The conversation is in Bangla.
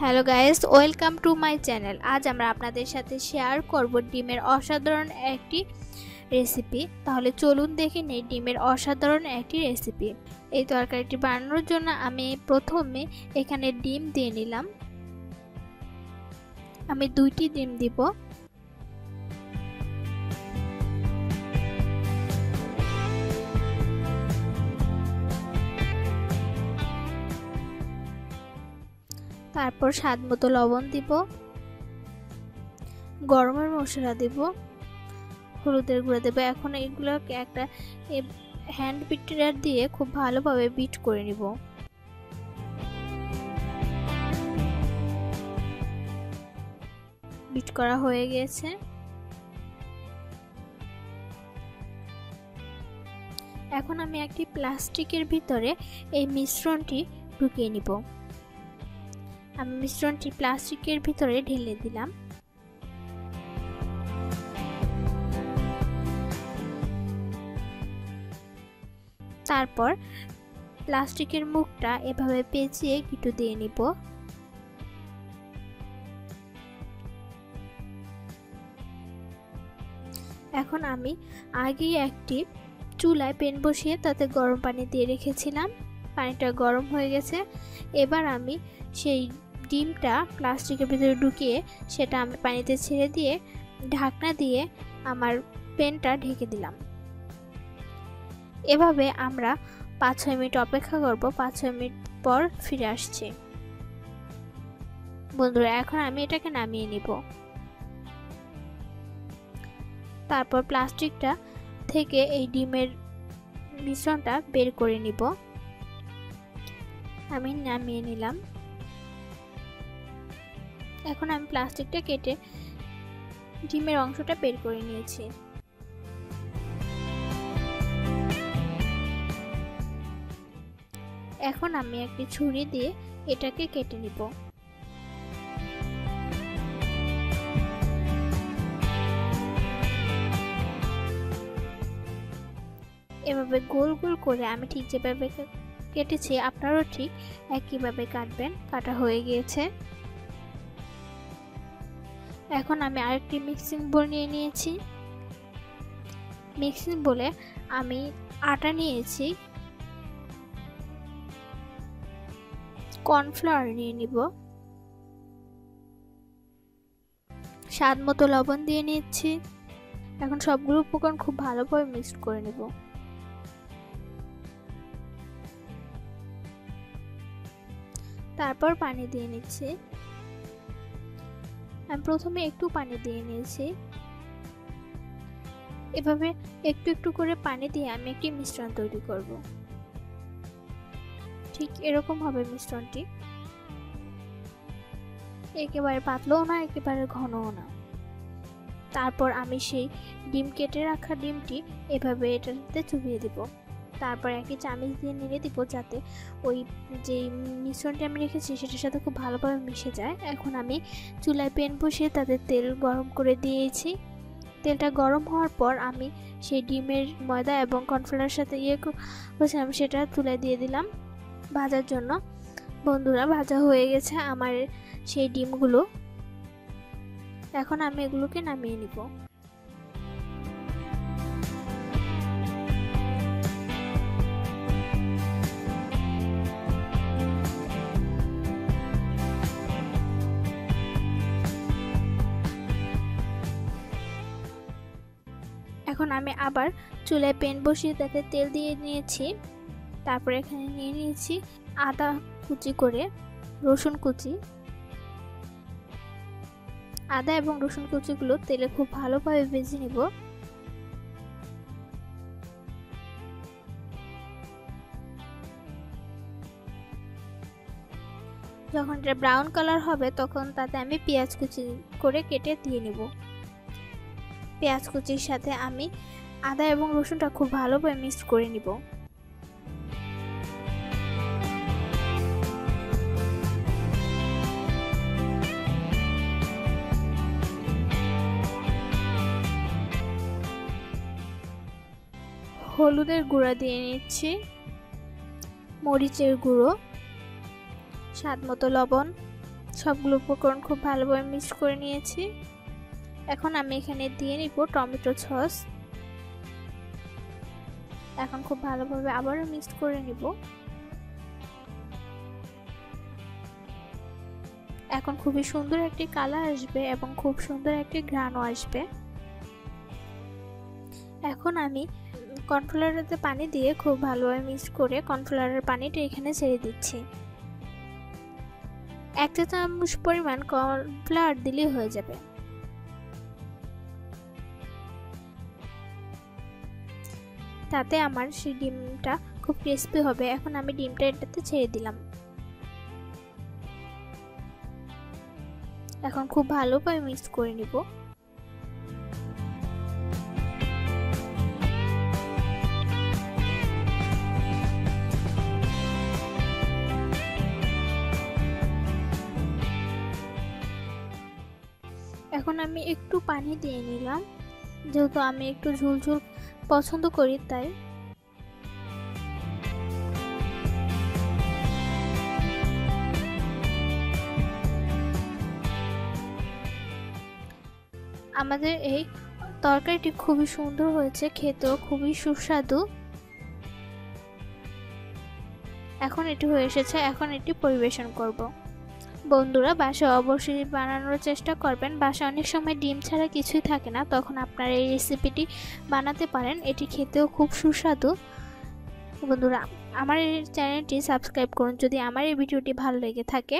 Hello guys, welcome to my channel. আজ আমরা আপনাদের সাথে শেয়ার করব ডিমের অসাধারণ একটি রেসিপি। তাহলে চলুন দেখে নেই ডিমের অসাধারণ একটি রেসিপি। এই তরকারিটি বানানোর জন্য আমি প্রথমে এখানে ডিম দিয়ে নিলাম। আমি 2টি ডিম দিব। তারপর স্বাদ মতো লবণ দিব, গরমের মশলা দিব, হলুদের গুঁড়া দেব। এখন এগুলোকে একটা হ্যান্ড বিটার দিয়ে খুব ভালোভাবে বিট করে নিব। বিট করা হয়ে গেছে। এখন আমি একটি প্লাস্টিকের ভিতরে এই মিশ্রণটি ঢুকিয়ে নিব। আমি মিশ্রণটি প্লাস্টিকের ভিতরে ঢেলে দিলাম। তারপর প্লাস্টিকের মুখটা এভাবে পেঁচিয়ে গিঁটো দিয়ে নিব। এখন আমি আগেই একটি চুলায় প্যান বসিয়ে তাতে গরম পানি দিয়ে রেখেছিলাম। পানিটা গরম হয়ে গেছে। এবার আমি সেই ডিমটা প্লাস্টিকের ভিতরে ঢুকিয়ে সেটা আমি পানিতে ছেড়ে দিয়ে ঢাকনা দিয়ে আমার প্যানটা ঢেকে দিলাম। এভাবে আমরা 5-6 মিনিট অপেক্ষা করব। 5-6 মিনিট পর ফিরে আসছি। বন্ধুরা, এখন আমি এটাকে নামিয়ে নিব। তারপর প্লাস্টিকটা থেকে এই ডিমের মিশ্রণটা বের করে নিব। আমি নামিয়ে নিলাম। এখন আমি প্লাস্টিকটা কেটে ডিমের অংশটা বের করে নিয়েছি। এখন আমি একটি ছুরি দিয়ে এটাকে কেটে নিব। এভাবে গোল গোল করে আমি ঠিক যেভাবে কেটেছি আপনারাও ঠিক একইভাবে কাটবেন। কাটা হয়ে গিয়েছে। এখন আমি আরেকটি মিক্সিং বোল নিয়ে নিয়েছি। মিক্সিং বোলে আমি আটা নিয়েছি, কর্নফ্লাওয়ার নিয়ে নিব, স্বাদ মতো লবণ দিয়ে নিচ্ছি। এখন সবগুলো উপকরণ খুব ভালোভাবে মিক্স করে নেব। তারপর পানি দিয়ে নিচ্ছি। আমি প্রথমে একটু পানি দিয়ে নিয়েছি। এভাবে একটু একটু করে পানি দিয়ে আমি একটি মিশ্রণ তৈরি করব। ঠিক এরকম হবে মিশ্রণটি। একেবারে পাতলাও না, একেবারে ঘনও না। তারপর আমি সেই ডিম কেটে রাখা ডিমটি এভাবে এটাতে চুবিয়ে দিব। তারপর একটি চামচ দিয়ে নেড়ে দিব যাতে ওই যে মিশ্রণটি আমি রেখেছি সেটার সাথে খুব ভালোভাবে মিশে যায়। এখন আমি চুলায় প্যান বসিয়ে তাতে তেল গরম করে দিয়েছি। তেলটা গরম হওয়ার পর আমি সেই ডিমের ময়দা এবং কর্নফ্লাওয়ারের সাথে করেছিলাম সেটা তুলে দিয়ে দিলাম ভাজার জন্য। বন্ধুরা, ভাজা হয়ে গেছে আমার সেই ডিমগুলো। এখন আমি এগুলোকে নামিয়ে নিব। এখন আমি আবার চুলায় প্যান বসিয়ে তাতে তেল দিয়ে নিয়েছি। তারপর এখানে নিয়ে নিয়েছি আদা কুচি করে, রসুন কুচি। আদা এবং রসুন কুচিগুলো তেলে খুব ভালোভাবে ভেজে নিব। যখন এটা ব্রাউন কালার হবে তখন তাতে আমি পেঁয়াজ কুচি করে কেটে দিয়ে নেব। পেঁয়াজ কুচির সাথে আমি আদা এবং রসুনটা খুব ভালোভাবে মিক্স করে নিব। হলুদের গুঁড়া দিয়ে নিচ্ছি, মরিচের গুঁড়ো, স্বাদমতো লবণ, সবগুলো উপকরণ খুব ভালোভাবে মিক্স করে নিয়েছি। এখন আমি এখানে দিয়ে নিব টমেটো সস। এখন খুব ভালোভাবে আবারও মিক্স করে নিব। এখন খুবই সুন্দর একটি কালার আসবে এবং খুব সুন্দর একটি ঘ্রাণও আসবে। এখন আমি কর্নফ্লাওয়ারেতে পানি দিয়ে খুব ভালোভাবে মিক্স করে কর্নফ্লাওয়ারের পানিটা এখানে ছেড়ে দিচ্ছি। 1 চা চামচ পরিমাণ কর্নফ্লাওয়ার দিলেই হয়ে যাবে। তাতে আমার সেই ডিমটা খুব ক্রিস্পি হবে। এখন আমি ডিমটা এটাতে ছেড়ে দিলাম। এখন খুব ভালোভাবে মিক্স করে নিব। এখন আমি একটু পানি দিয়ে নিলাম, যেহেতু আমি একটু ঝোলঝোল পছন্দ করি তাই। আমাদের এই তরকারিটি খুবই সুন্দর হয়েছে, খেতেও খুবই সুস্বাদু। এখন এটি হয়ে এসেছে, এখন এটি পরিবেশন করব। বন্ধুরা, বাসায় অবশ্যই বানানোর চেষ্টা করবেন। বাসায় অনেক সময় ডিম ছাড়া কিছুই থাকে না, তখন আপনারা এই রেসিপিটি বানাতে পারেন। এটি খেতেও খুব সুস্বাদু। বন্ধুরা, আমার এই চ্যানেলটি সাবস্ক্রাইব করুন যদি আমার এই ভিডিওটি ভালো লেগে থাকে।